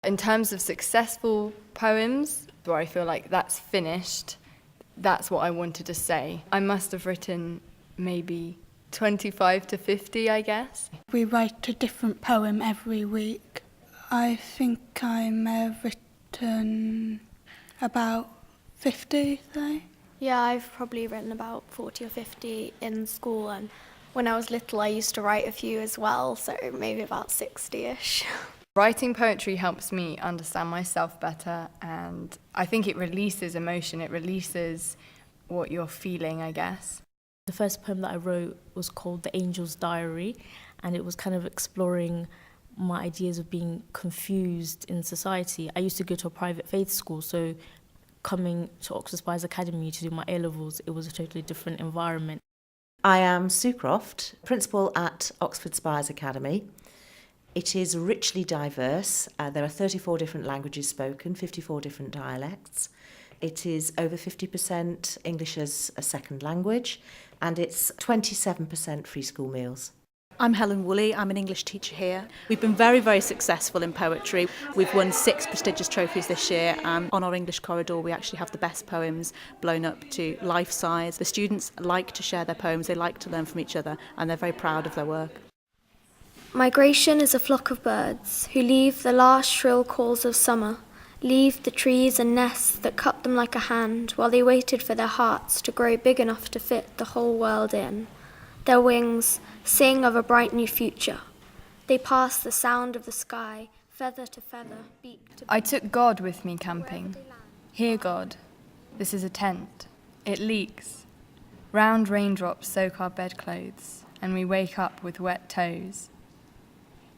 In terms of successful poems, where I feel like that's finished, that's what I wanted to say. I must have written maybe 25 to 50, I guess. We write a different poem every week. I think I may have written about 50, say. Yeah, I've probably written about 40 or 50 in school, and when I was little I used to write a few as well, so maybe about 60-ish. Writing poetry helps me understand myself better, and I think it releases emotion, it releases what you're feeling, I guess. The first poem that I wrote was called The Angel's Diary, and it was kind of exploring my ideas of being confused in society. I used to go to a private faith school, so coming to Oxford Spires Academy to do my A-levels, it was a totally different environment. I am Sue Croft, principal at Oxford Spires Academy. It is richly diverse. There are 34 different languages spoken, 54 different dialects. It is over 50% English as a second language, and it's 27% free school meals. I'm Helen Woolley, I'm an English teacher here. We've been very, very successful in poetry. We've won 6 prestigious trophies this year, and on our English corridor we actually have the best poems blown up to life size. The students like to share their poems, they like to learn from each other, and they're very proud of their work. Migration is a flock of birds who leave the last shrill calls of summer, leave the trees and nests that cut them like a hand while they waited for their hearts to grow big enough to fit the whole world in. Their wings sing of a bright new future. They pass the sound of the sky, feather to feather, beak to beak. I took God with me camping. Here, God, this is a tent. It leaks. Round raindrops soak our bedclothes, and we wake up with wet toes.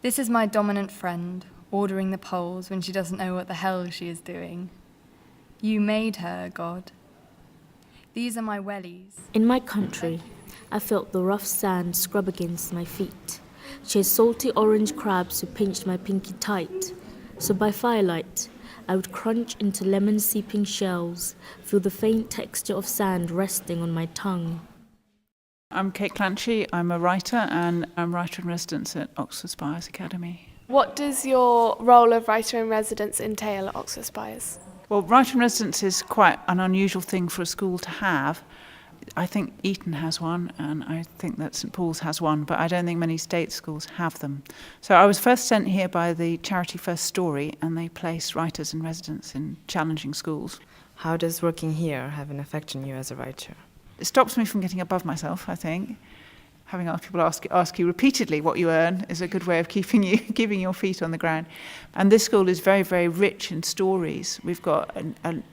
This is my dominant friend, ordering the poles when she doesn't know what the hell she is doing. You made her, God. These are my wellies. In my country, I felt the rough sand scrub against my feet. Chased salty orange crabs who pinched my pinky tight. So by firelight, I would crunch into lemon-seeping shells, feel the faint texture of sand resting on my tongue. I'm Kate Clanchy, I'm a writer, and I'm writer-in-residence at Oxford Spires Academy. What does your role of writer-in-residence entail at Oxford Spires? Well, writer-in-residence is quite an unusual thing for a school to have. I think Eton has one, and I think that St Paul's has one, but I don't think many state schools have them. So I was first sent here by the charity First Story, and they place writers in residence in challenging schools. How does working here have an effect on you as a writer? It stops me from getting above myself, I think. Having other people ask you repeatedly what you earn is a good way of keeping your feet on the ground. And this school is very, very rich in stories. We've got a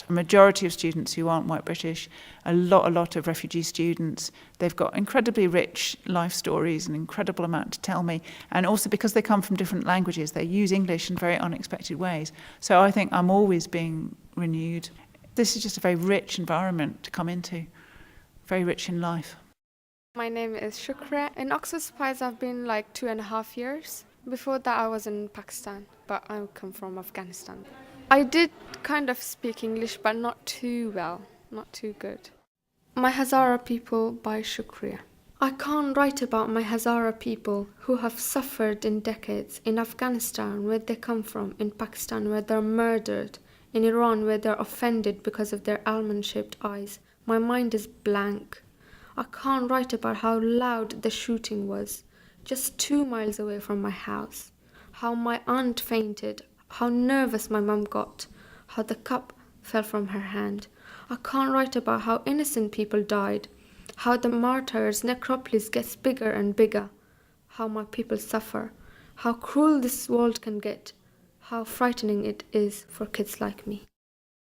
majority of students who aren't white British, a lot of refugee students. They've got incredibly rich life stories, an incredible amount to tell me. And also because they come from different languages, they use English in very unexpected ways. So I think I'm always being renewed. This is just a very rich environment to come into, very rich in life. My name is Shukra. In Oxford Spires I've been like 2.5 years. Before that I was in Pakistan, but I come from Afghanistan. I did kind of speak English, but not too well, not too good. My Hazara People by Shukriya. I can't write about my Hazara people who have suffered in decades, in Afghanistan where they come from, in Pakistan where they're murdered, in Iran where they're offended because of their almond-shaped eyes. My mind is blank. I can't write about how loud the shooting was, just 2 miles away from my house. How my aunt fainted, how nervous my mum got, how the cup fell from her hand. I can't write about how innocent people died, how the martyrs' necropolis gets bigger and bigger, how my people suffer, how cruel this world can get, how frightening it is for kids like me.